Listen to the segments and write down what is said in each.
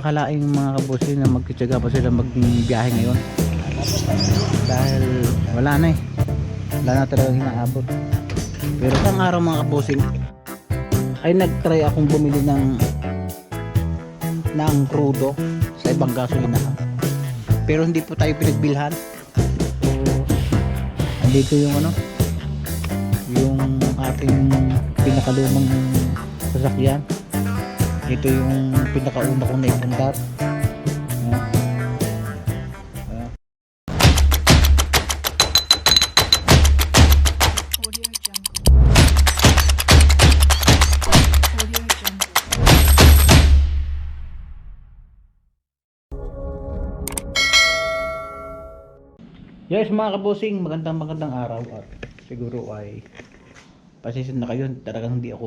Akalain mga kabusi na magtitiyaga pa sila magbiyahe ngayon dahil wala na wala na talagang hinaabot. Pero isang araw mga kabusing ay nagtry akong bumili ng crudo sa ibang gasolinahan, pero hindi po tayo pinagbilhan. So andito yung ating pinakalumang sasakyan. Ito yung pinakauna kong naipundar. Yes mga kabosing, magandang araw at siguro ay pasensya na kayo, talagang hindi ako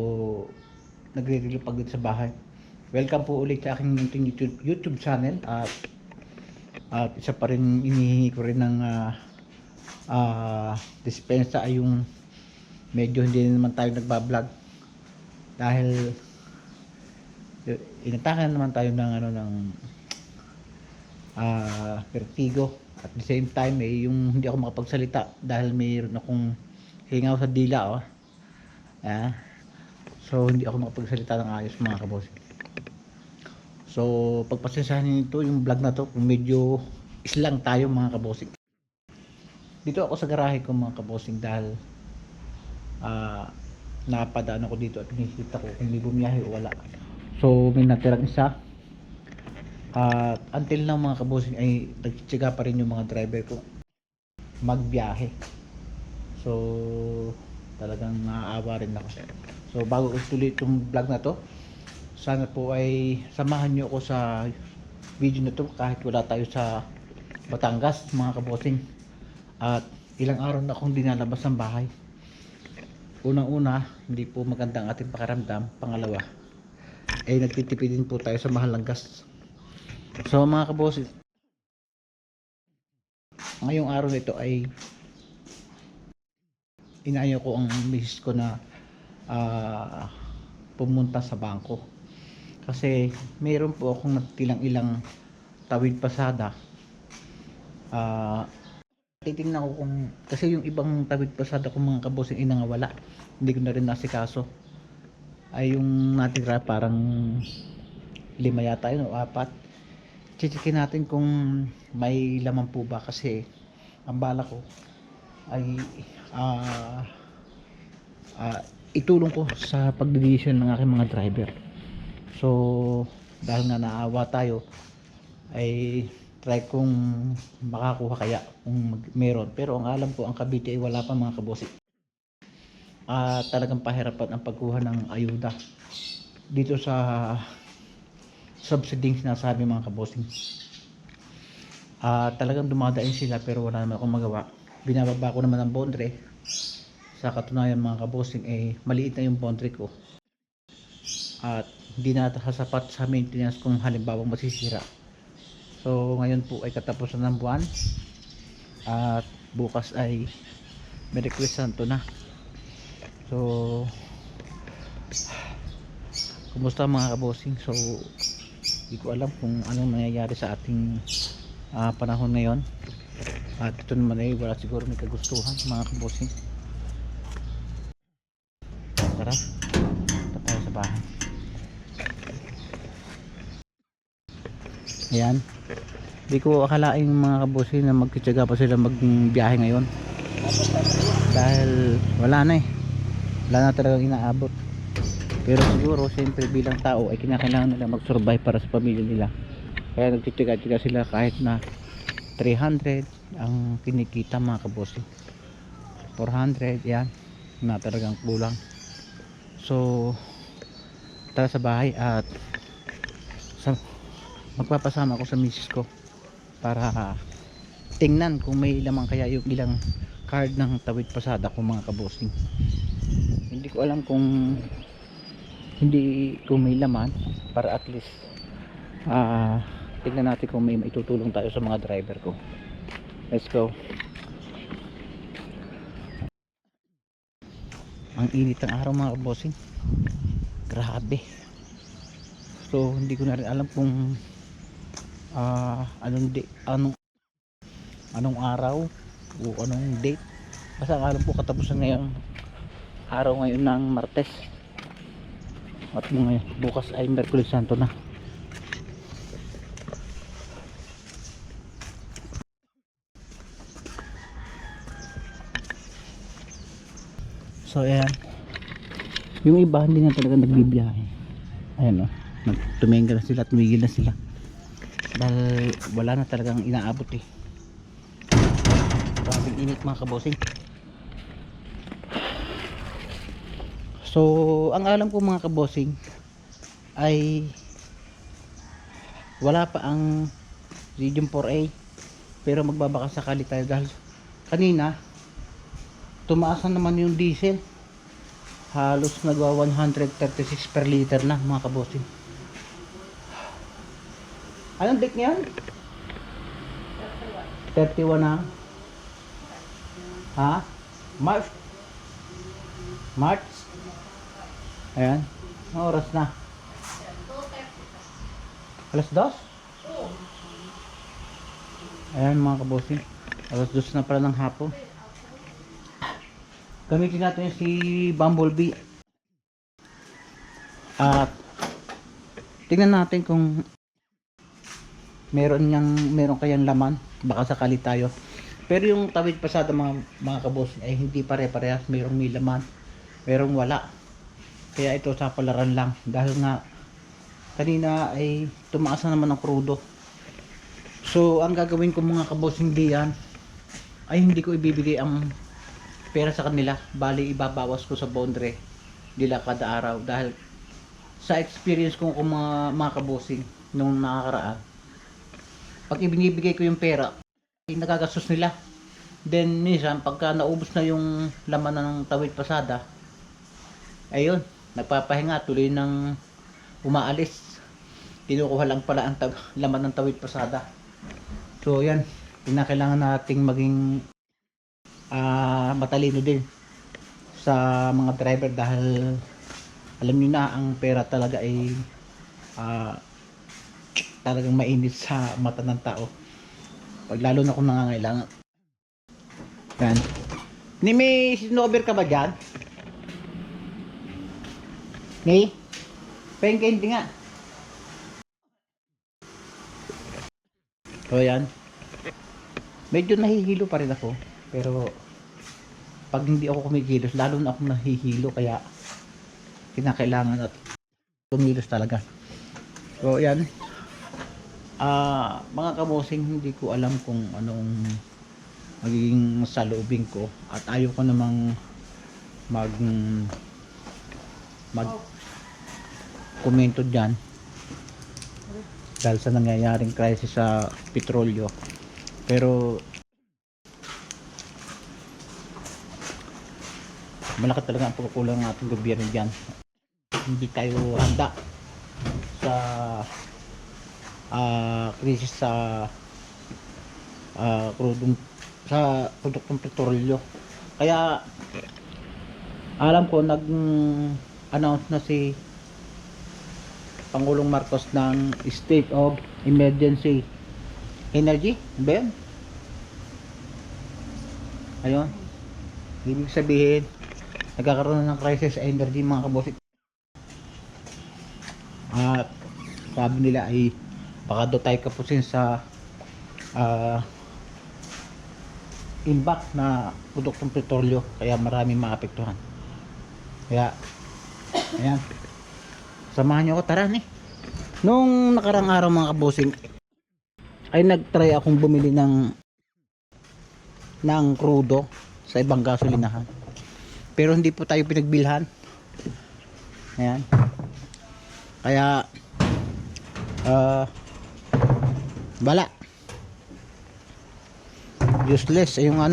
nagre-relipag dito sa bahay. Welcome po ulit sa aking YouTube channel at isa pa rin inihingi ko rin ng dispensa ay yung medyo hindi naman tayo nagbablog dahil inatakan naman tayo ng vertigo. At the same time yung hindi ako makapagsalita dahil mayroon akong hingaw sa dila so hindi ako makapagsalita ng ayos mga kabosing. So pagpasensyahan nito yung vlog na to kung medyo islang tayo mga kabosing. Dito ako sa garahe ko mga kabosing dahil napadaan ako dito at pinisita ko kung may bumiyahe o wala. So may natirang isa. At until now mga kabosing ay nagtsitsaga pa rin yung mga driver ko magbiyahe. So talagang naaawa rin ako. So bago ko tuloy itong vlog na to, sana po ay samahan nyo ako sa video na to kahit wala tayo sa Batangas mga kabosing. At ilang araw na akong dinalabas ng bahay. Unang-una, hindi po magandang ating pakiramdam. Pangalawa ay nagtitipid din po tayo sa mahal ng gas. So mga kabosing, ngayong araw nito ay inayo ko ang misis ko na pumunta sa bangko kasi mayroon po akong natilang ilang tawid pasada. Titingnan ko kung kasi yung ibang tawid pasada ko mga kabosing ay nangawala, hindi ko na rin nasikaso. Ay yung natira parang 5 yata yun o 4. Chichikin natin kung may laman po ba kasi ang bala ko ay itulong ko sa pagdidesisyon ng aking mga driver. So dahil nga naawa tayo ay try kong makakuha kaya kung meron, pero ang alam ko ang Cavite ay wala pa mga kabosing. Talagang pahirapan ang pagkuha ng ayuda dito sa subsidy sinasabi mga kabosing. Talagang dumadain sila pero wala naman akong magawa. Binababa ko naman ang bondre. Sa katunayan mga kabosing maliit na yung bondre ko at hindi na sasapat sa maintenance kung halimbawa masisira. So ngayon po ay katapusan ng buwan at bukas ay Merry Santo na. So kumusta mga kabosing? So hindi ko alam kung anong nangyayari sa ating panahon ngayon. At ito naman ay wala siguro may kagustuhan mga kabosing. Tara, ito tayo sa bahay. Ayan, hindi ko akalain mga kabosing na magtitiyaga pa sila magbiyahe ngayon dahil wala na talagang inaabot. Pero siguro siyempre bilang tao ay kinakailangan nila mag-survive para sa pamilya nila, kaya nagtitiyaga sila kahit na 300 ang kinikita mga kabosing, 400 yan na talagang kulang. So tara sa bahay at magpapasama ako sa misis ko para tingnan kung may laman kaya yung ilang card ng tawid pasada ko mga kabosing. Hindi ko alam kung may laman para at least tingnan natin kung may maitutulong tayo sa mga driver ko. Let's go. Ang init ng araw mga kabosing, grabe. So hindi ko na rin alam kung anong araw o anong date. Basta ang alam po katapusan ngayon araw ngayon ng Martes at ngayon bukas ay Miyerkules Santo na. So ayan, yung iba hindi na talaga nagbibiyahe. Ayan o, tumingin na sila, tumigil na sila dahil wala na talagang inaabot eh. Grabing init mga kabosing. So ang alam ko mga kabosing ay wala pa ang Radium 4A, pero magbabaka sakali tayo dahil kanina tumaas na naman yung diesel, halos nagwa 136 per liter na mga kabosing. Anong date ngayon? 31 na. Ha? March. Ayan, anong oras na? Alas 2? Ayan mga kabosing, alas 2 na pala ng hapon. Gamitin natin si Bumblebee at tingnan natin kung meron kayang laman, baka sakali tayo. Pero yung tawid pasada mga kabosing ay hindi pare-parehas, merong may laman, merong wala. Kaya ito sa palaran lang dahil nga kanina ay tumaas na naman ang krudo. So ang gagawin ko mga kabosing diyan ay hindi ko ibibigay ang pera sa kanila, bali ibabawas ko sa bondre nila kada araw dahil sa experience ko kung mga kabosing nung nakakaraan, pag ibinibigay ko yung pera ay nagagastos nila. Then minsan pagka naubos na yung laman ng tawid pasada, ayun, nagpapahinga, tuloy ng umaalis, kinukuha lang pala ang laman ng tawid pasada. So yan, kinakailangan nating maging matalino din sa mga driver dahil alam niyo na ang pera talaga ay talagang mainit sa mata ng tao pag lalo na kung nangangailangan. Yan. May sinover ka ba dyan? May? Pahingin din nga. So yan, medyo nahihilo pa rin ako, pero pag hindi ako kumikilos lalo na ako nahihilo, kaya kinakailangan at kumilos talaga. So yan, mga kabosing, hindi ko alam kung anong magiging saloobin ko at ayaw ko namang mag komento dyan dahil sa nangyayaring crisis sa petrolyo. Pero malaki talaga ang pagkukulang ng ating gobyerno dyan. Hindi tayo handa sa krisis sa produktong petrolyo. Kaya alam ko nag-announce na si Pangulong Marcos ng state of emergency energy, ba yan? Ayun, ibig sabihin nagkakaroon na ng crisis sa energy mga kabosik. At sabi nila ay baka daw tayo kapusin sa impact na produktong petrolyo, kaya maraming maapektuhan. Kaya ayan, samahan nyo ako, tara ni. Nung nakarang araw mga kabosing ay nagtry akong bumili ng crudo sa ibang gasolinahan, pero hindi po tayo pinagbilhan. Ayan, kaya bala, useless yung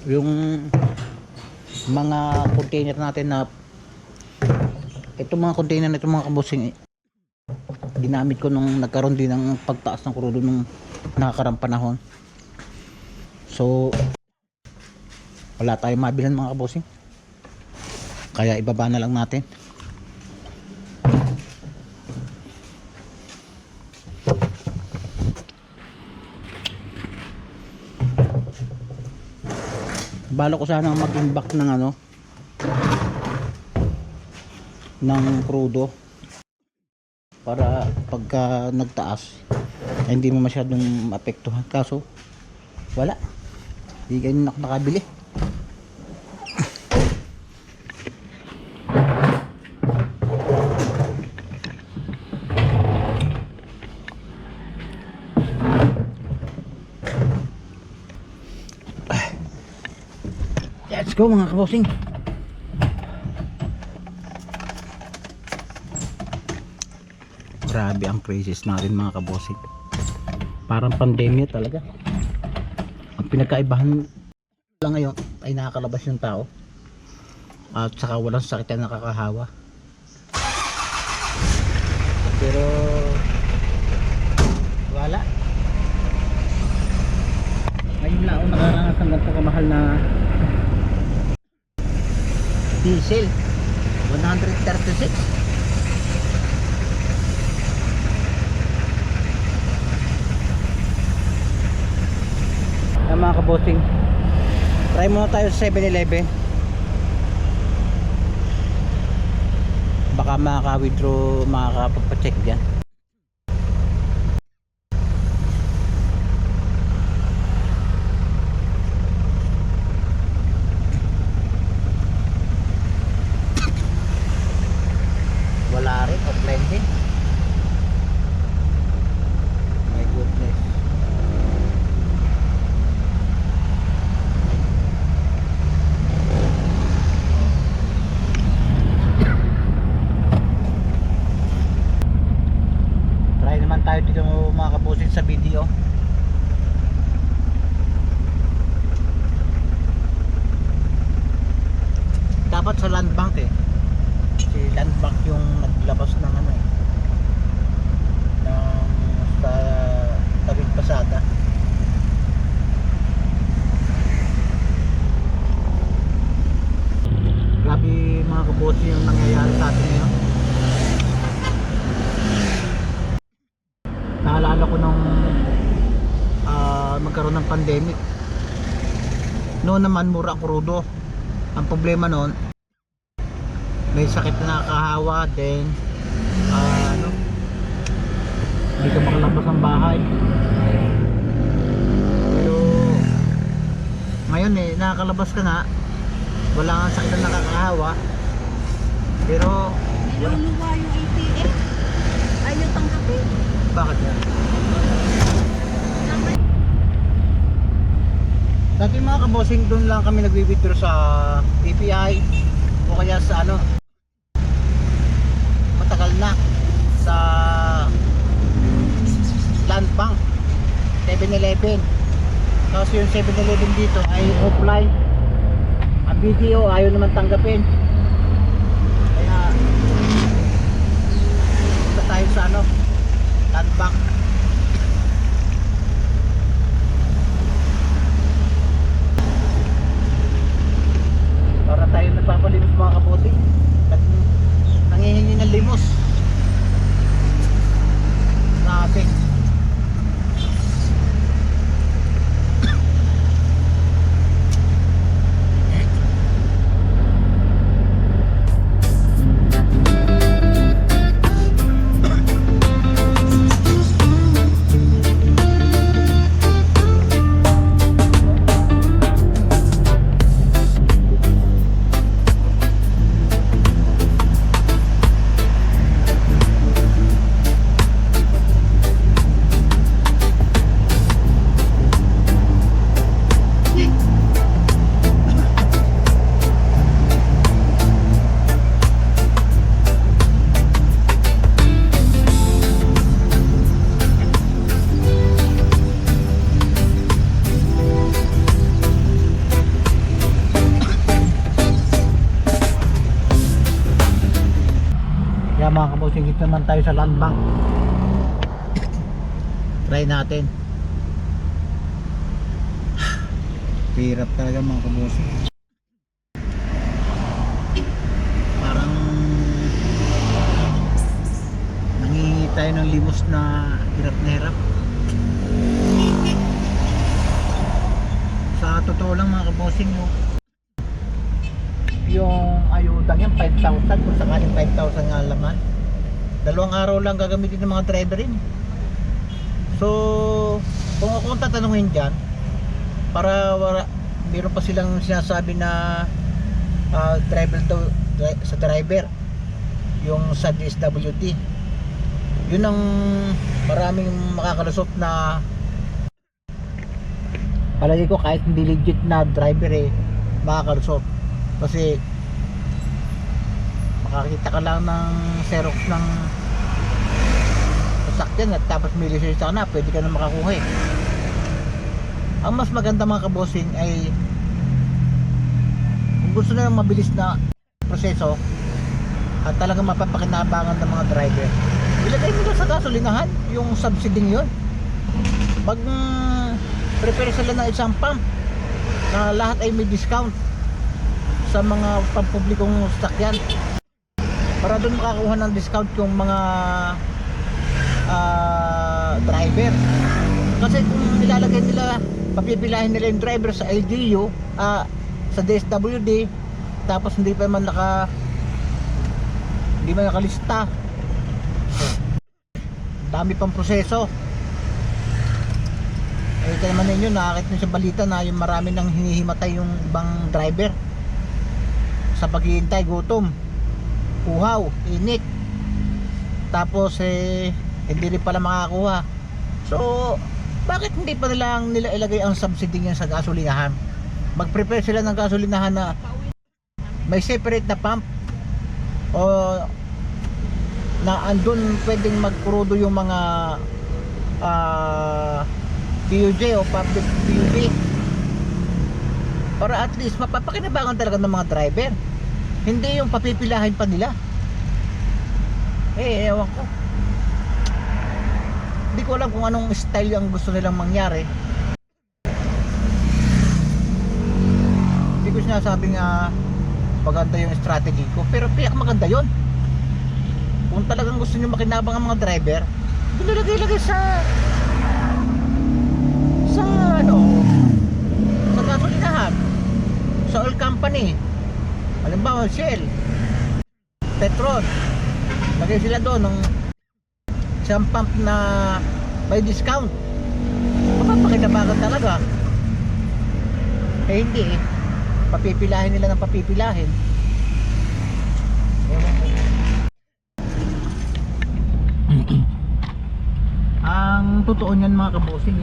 yung mga container natin na itong mga container na itong mga kabosing ginamit ko nung nagkaroon din ng pagtaas ng crudo nung nakakarang panahon. So wala tayong mabilhan mga kabosing, kaya ibaba na lang natin. Balo ko sana mag-imbak ng ano, ng crudo para pagka nagtaas ay hindi mo masyadong maapektuhan, kaso wala, hindi ganyan ako nakabili. Let's go mga kabosing. Grabe ang prices natin mga kabosing, parang pandemya talaga. Ang pinagkaibahan lang ngayon ay nakakalabas yung tao at saka walang sakit na nakakahawa, pero wala. Ngayon lang ako nakaranas ng ganito kamahal na diesel, 136. Mga kabosing, try muna tayo sa 7-Eleven, baka makaka-withdraw, makakapagpa-check dyan. Wala rin, offline din. My goodness. Tayo dito mga kabosing sa video. Dapat sa land bank si land bank yung naglabas ng ano ng sa tabing pasada. Grabe mga kabosing yung nangyayari sa atin ngayon. Naalala ko nung magkaroon ng pandemic. Noon naman mura ang crudo. Ang problema noon, may sakit na nakakahawa, then hindi ka makalabas ng bahay. Pero ngayon nakakalabas ka nga, wala kang sakit na nakakahawa, pero niluluwa yung ATM, ayaw tanggapin. bakit yan? Dati mga kabosing, doon lang kami nagwi-withdraw sa BPI o kaya sa ano, matagal na sa land bank, 7-Eleven. Kasi yung 7-Eleven dito ay offline, ang BDO ayaw naman tanggapin, kaya punta tayo sa ano, land bank. Para tayo nagpapalimos mga kabuti, nangihingi ng limos. Grabe. Mga kabosing, dito naman tayo sa land bank. Try natin. Hirap talaga mga kabosing, parang nangihingi tayo ng limos na hirap na hirap. Sa totoo lang mga kabosing yung ayuda niyan 5,000 kung sakaling 5,000 nga laman. Dalawang araw lang gagamitin ng mga driver rin. So kung ako ang tatanungin dyan, para meron pa silang sinasabi na driver to, sa driver yung sa DSWD, yun ang maraming makakalusot na palagi ko kahit hindi legit na driver makakalusot. Kasi makakita ka lang ng Xerox ng sasakyan at tapos may lisensya ka na, pwede ka na makakuha Ang mas maganda mga kabosing ay kung gusto na ng mabilis na proseso at talagang mapapakinabangan ng mga driver, ilagay nila sa gasolinahan yung subsidy yun. Pag prepare sila ng isang pump na lahat ay may discount sa mga pampublikong sasakyan, para doon makakuha ng discount yung mga driver. Kasi kung ilalagay nila, papipilahin nila yung driver sa LGU, sa DSWD, tapos hindi man nakalista, dami pang proseso. Ito naman ninyo, nakakita nyo sa balita na yung marami nang hinihimatay yung ibang driver sa paghihintay, gutom, uhaw, init, tapos hindi rin pala makakuha. So bakit hindi pa nila ilagay ang subsidy niyan sa gasolinahan? Mag-prepare sila ng gasolinahan na may separate na pump, o na andun pwedeng magkrudo yung mga PUJ o public PUJ, para at least mapapakinabangan talaga ng mga driver, hindi yung papipilahin pa nila. Ewan ko, hindi ko alam kung anong style ang gusto nilang mangyari. Hindi ko sinasabing maganda yung strategy ko, pero piyak maganda yon. Kung talagang gusto nyo makinabang ang mga driver, ilagay sa gasolinahan, sa oil company, halimbawa Shell, Petron, lagay sila doon ng isang pump na may discount. Mapapakinabangan talaga. Hindi papipilahin nila ng papipilahin. Ang totoo niyan mga kabosing,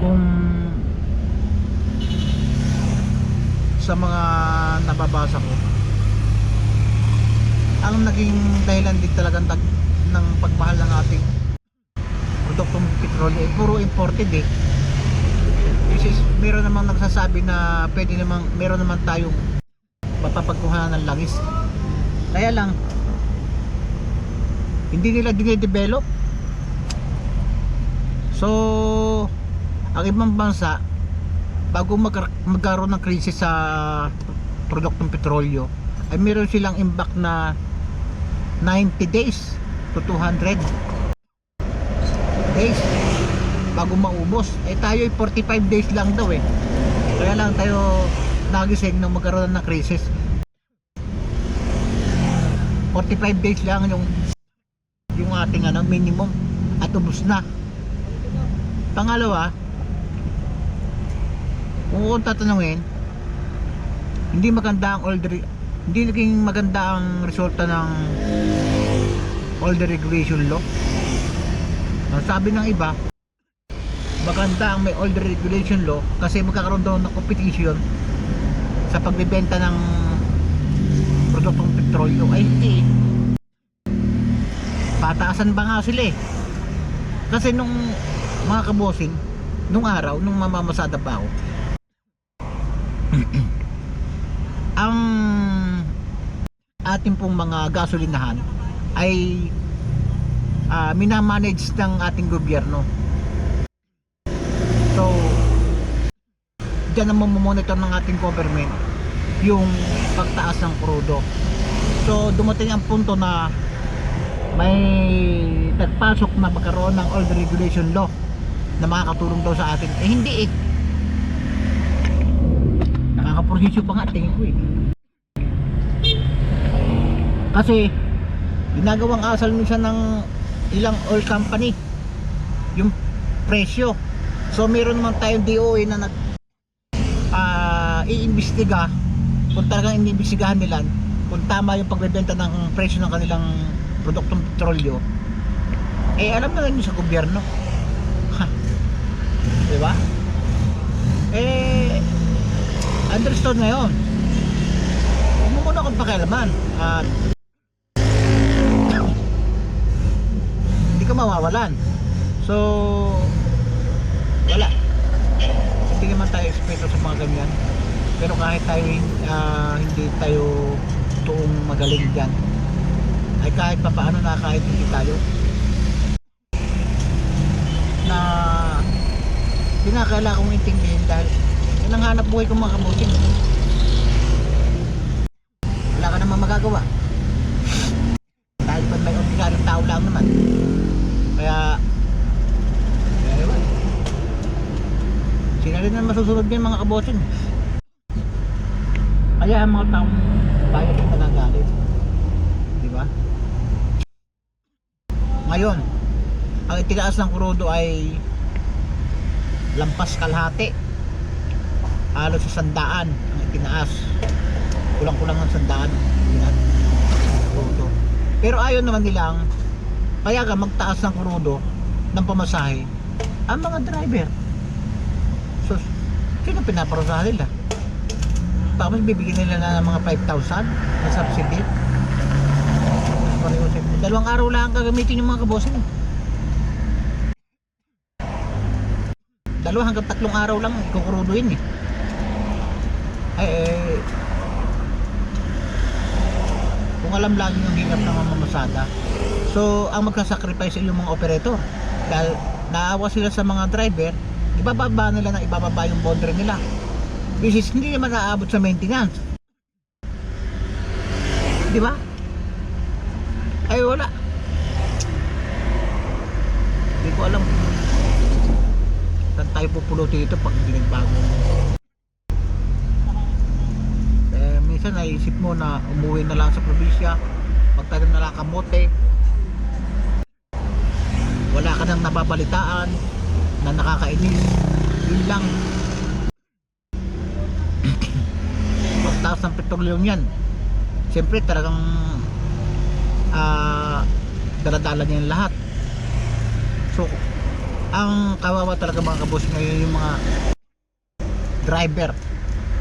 kung sa mga nababasa ko, ang naging dahilan din talagang ng pagmahal ng ating produktong petrolyo ay puro imported Kasi meron namang nagsasabi na meron naman tayong mapapagkuhanan ng langis. Kaya lang hindi nila dine-develop. So ang ibang bansa, bago magkaroon ng krisis sa produktong petrolyo, ay meron silang imbak na 90 days to 200 days bago maubos. Tayo ay 45 days lang daw Kaya lang tayo nagising nung magkaroon ng krisis. 45 days lang yung ating minimum at ubos na. Pangalawa, kung tatanungin, hindi naging maganda ang resulta ng all the regulation law. Sabi ng iba, maganda ang may all the regulation law kasi magkakaroon daw ng competition sa pagbebenta ng produktong petrolyo. Ay hindi, pataasan ba nga sila kasi nung mga kabosing, nung araw, nung mamamasada pa ako, ang ating pong mga gasolinahan ay minamanage ng ating gobyerno. So dyan ang mamomonitor ng ating government yung pagtaas ng krudo. So dumating ang punto na may nagpasok na magkaroon ng oil regulation law na makakatulong daw sa atin. Eh hindi eh. Nakakaprosesyo pa nga tingin ko eh. Kasi ginagawang asal minsan ng ilang oil company yung presyo. So meron naman tayong DOE na nag iimbestiga kung talagang iniimbestigahan nila kung tama yung pagbebenta ng presyo ng kanilang produktong petrolyo. Eh alam na yun sa gobyerno. Diba? Eh understood na yun. Huwag mo muna akong pakialaman at hindi ka mawawalan. So wala, hindi naman tayo eksperto sa mga ganyan, pero kahit tayo hindi tayo tuong magaling dyan, ay kahit pa paano nakakaintindi tayo na pinakailangan kong intindihin dahil yun ang hanap buhay kong mga kabuting. Wala ka naman magagawa dahil pa may ordinaryong tao lang naman. Kaya ewan, sila rin ang masusunod din mga kaboting. Kaya ang mga taong bayan yung nagagalit, di ba? Ngayon ang itinaas ng krudo ay lampas kalahati, halos sa 100 ang itinaas, kulang-kulang ng 100 yan, krudo. Pero ayaw naman nilang kaya ka magtaas ng krudo ng pamasahe ang mga driver. So sino pinaparusahan nila? Tapos bibigyan nila na ng mga 5,000 na subsidy. Dalawang araw lang ang gagamitin yung mga kabosing. 2 hanggang 3 araw lang ikukruduin eh. Kung alam lagi yung hirap ng mamamasada, so ang magsasacrifice ay yung mga operator dahil naawa sila sa mga driver, ibababa nila ng ibababa yung boundary nila, which is hindi naman naaabot sa maintenance, di ba? Ay wala, hindi ko alam saan tayo pupulutin ito pag hindi nagbago. Minsan naisip mo na umuwi na lang sa probinsya, magtanim na lang kamote, wala ka nang nababalitaan na nakakainis. Yun lang. Pagtaas ng petroleum yan, siyempre talagang daladala niya yung lahat. So ang kawawa talaga mga kabos ngayon yung mga driver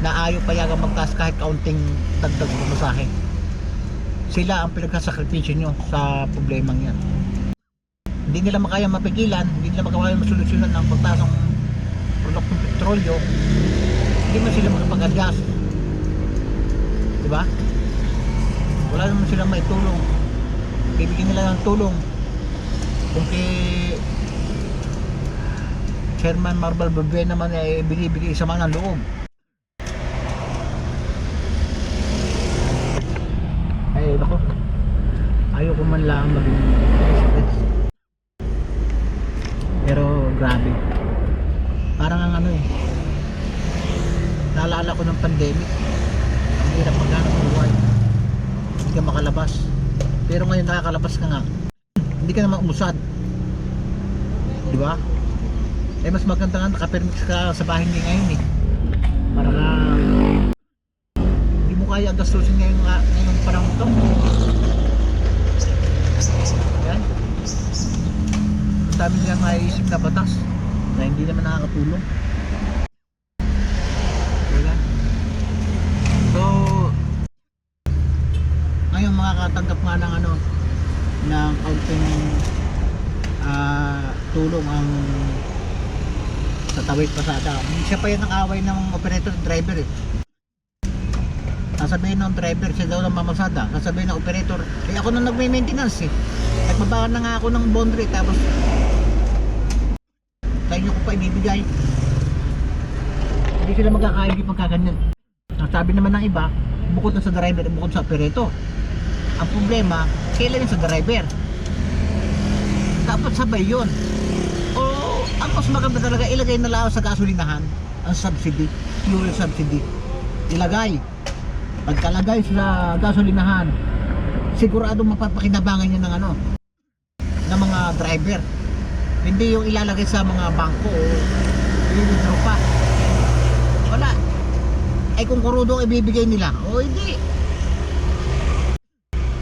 na ayaw payagang magtaas kahit kaunting dagdag pamasahe. Sila ang pinagsasakripisyo nyo sa problemang yan. Hindi nila makaya mapigilan, hindi nila makaya masolusyonan ng pagtaas ng produktong petrolyo. Hindi man sila makapag-adjust, diba? Wala naman silang may tulong. Bibigyan nila ng tulong kung kay Chairman Marbal Bebe naman ay binibigay sa mga ng loob. Ay nako, ayaw ko man lang maging president, pero grabe, parang ang ano eh, naalala ko ng pandemic, ang hirap maghanap ng buhay, hindi ka makalabas, pero ngayon nakakalabas ka nga, hindi ka naman umusad, di ba? Eh mas maganda nga nakapermit ka sa bahay niya ngayon eh, para nga hindi mo kaya gastusin ngayong panahon ito. Yan, ang dami nilang maiisip na batas na hindi naman nakakatulong. Yan. So ngayon makakatanggap nga ng ano, ng kaunting tulong ang tatawid pasada. Siya pa yan ang away ng operator driver eh. Sasabihin ng driver siya daw ng mamasada, sasabihin ng operator eh ako na nagme-maintenance eh, nagbabaan na nga ako ng boundary tapos sa inyo ko pa ibibigay. Hindi sila magkakaigi pagkaganyan. Ang sabi naman ng iba, bukod na sa driver, bukod sa operator, ang problema kailan yun sa driver, dapat sabay yun. O ang mas maganda talaga ilagay na lang sa gasolinahan ang subsidy, fuel subsidy. Ilagay. Pagkalagay sa gasolinahan, sigurado mapapakinabangan niya ng ano, ng mga driver. Hindi yung ilalagay sa mga bangko o i-withdraw pa. Wala. Ay kung kurudo ang ibibigay nila, o hindi.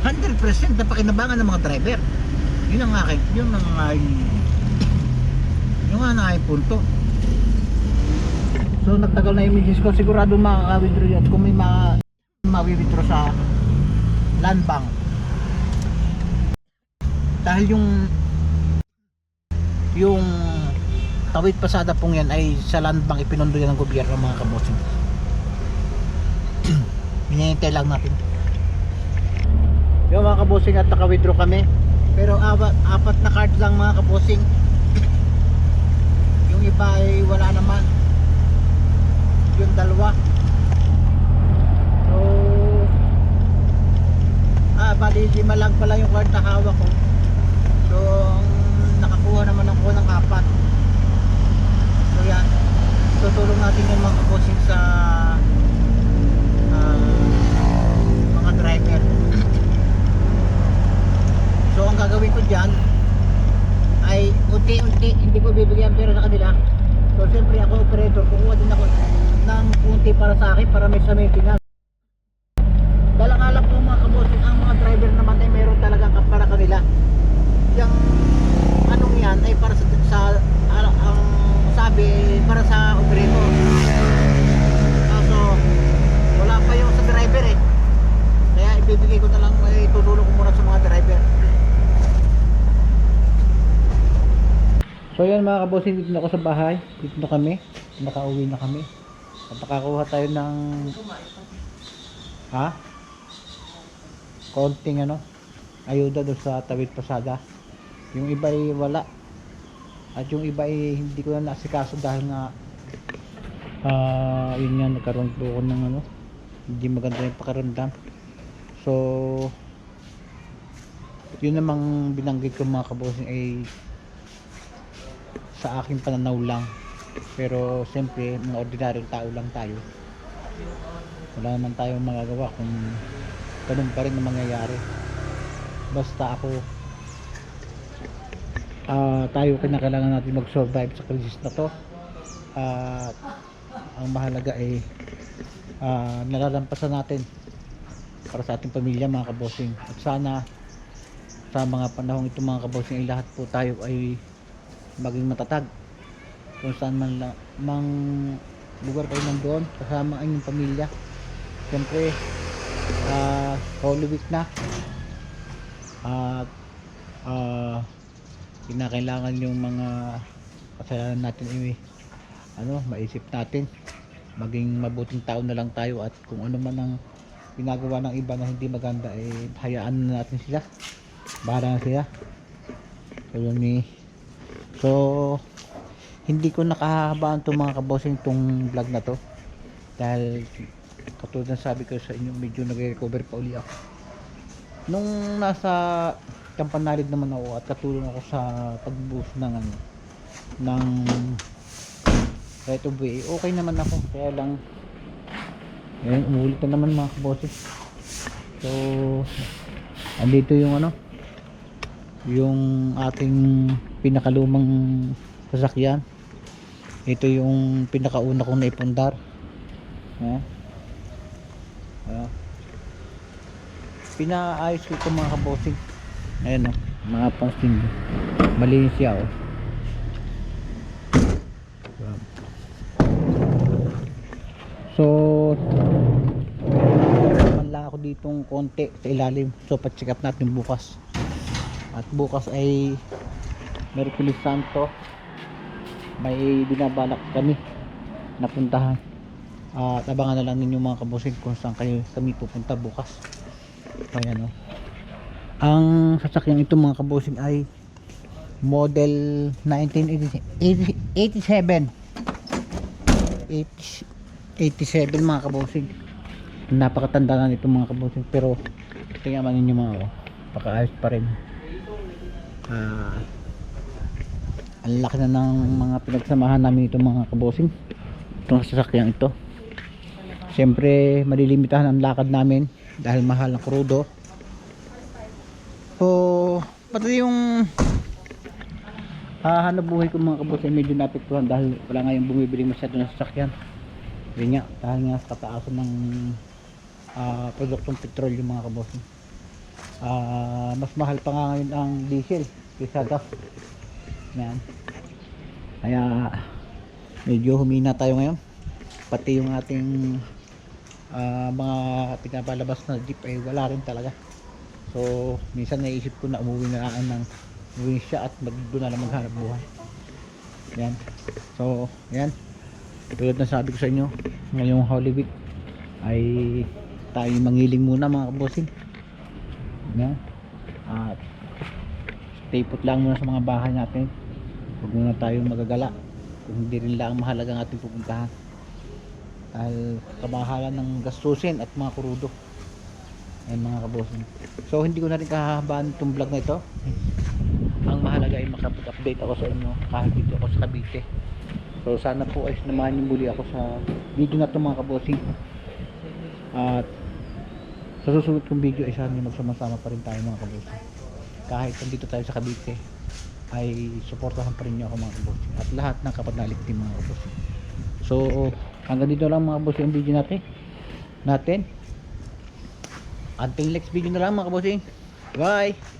100% na pakinabangan ng mga driver. Yun ang aking, yun ang yung aking punto. So nagtagal na yung message ko, sigurado makaka-withdraw yun kung may ma-withdraw sa land bank. Dahil yung tawid pasada pong yan ay sa land bank ipinundo yan ng gobyerno mga kabosing. Hinihintay lang natin yung mga kabosing at naka-withdraw kami, pero apat na card lang mga kabosing. Yung iba ay wala naman, yung dalawa. So bali 5 lang pala yung card na hawak ko. So nakakuha naman ako ng 4. So yan, tutulong natin yung mga kabosing sa mga driver. So ang gagawin ko dyan ay unti-unti, hindi ko bibigyan pera sa kanila. So siyempre ako operator, kukuha din ako ng unti para sa akin, para may sa maintenance. Dalang alam ko mga kabosing, ang mga driver naman ay meron talagang para kanila. Yung anong yan ay para ang sabi para sa operator. So wala pa yung sa driver eh. Kaya ibibigay ko na lang, itutulong ko muna sa mga driver. So yan mga kabosing, dito na ako sa bahay. Dito na kami, nakauwi na kami. At nakakuha tayo ng konting ayuda doon sa tawid pasada. Yung iba ay wala, at yung iba ay hindi ko na nasikaso dahil nga yun nga, nagkaroon po ako ng hindi maganda yung pakiramdam. So yun namang binanggit ko mga kabosing ay sa aking pananaw lang, pero siyempre mga ordinaryong tao lang tayo, wala naman tayong magagawa kung ganun pa rin ang mangyayari. Basta ako tayo kinakailangan natin mag-survive sa krisis na to, at ang mahalaga ay nalalampasan natin para sa ating pamilya mga kabosing. At sana sa mga panahong ito mga kabosing ay lahat po tayo ay maging matatag kung saan man mang lugar kayo nandoon, kasama ang inyong pamilya. Siyempre Holy Week na, at kinakailangan yung mga kasalanan natin maisip natin, maging mabuting tao na lang tayo, at kung ano man ang ginagawa ng iba na hindi maganda hayaan na natin sila, bahala na sila. So hindi ko nakahabaan itong mga kabosing itong vlog na to, dahil katulad ng sabi ko sa inyo, medyo nag-recover pa uli ako nung nasa Campanalid naman ako, at katulong ako sa pagbuhos ng right of way. Okay naman ako, kaya lang ngayon umulit na naman mga kabosing. So andito yung ating pinakalumang sasakyan. Ito yung pinakauna kong naipundar. Pinaayos ko ito mga kabosing. Ayan mga pansing, malinis siya So naman lang ako ditong konti sa ilalim. So pa-check up natin bukas. At bukas ay Merkulis Santo, may binabalak kami napuntahan, at abangan na lang ninyo mga kabosing kung saan kami pupunta bukas. Ayan ang sasakyan ito mga kabosing ay model 1987 mga kabosing. Napakatanda na nito mga kabosing, pero tingnan ninyo mga pakaayos pa rin. Ang laki na ng mga pinagsamahan namin ito mga kabosing. Itong sasakyan ito. Siyempre malilimitahan ang lakad namin dahil mahal ng krudo. So pati yung hanap buhay ko mga kabosing medyo napektuhan dahil wala nga yung bumibili masyado ng sasakyan. Yun nga, dahil nga sa kataasan ng produktong petrol yung mga kabosing. Mas mahal pa nga ngayon ang diesel kaysa gas. Yan. Kaya medyo humina tayo ngayon. Pati yung ating mga pinapalabas na jeep ay wala rin talaga. So minsan naisip ko na umuwi na lang ng siya at doon na lang maghanap buhay. Yan. So yan, tulad na sabi ko sa inyo, ngayong Holy Week ay tayo mangiling muna mga kabosing. Yan. At stay put lang muna sa mga bahay natin. Huwag muna tayong magagala kung hindi rin lang mahalaga ang ating pupuntahan dahil kamahalan ng gastusin at mga krudo. Ayan mga kabosing. So hindi ko na rin kahahabaan itong vlog na ito. Ang mahalaga ay makapag-update ako sa inyo kahit dito ako sa Cavite. So sana po ay sinamahan niyo muli ako sa video na ito mga kabosing. At sa susunod kong video ay sana magsama-sama pa rin tayo mga kabosing. Kahit nandito tayo sa Cavite ay suportahan pa rin niyo ako mga kabosing at lahat ng kapanalig din mga kabosing. So hanggang dito lang mga kabosing ang video natin. Until next video na lang mga kabosing. Bye!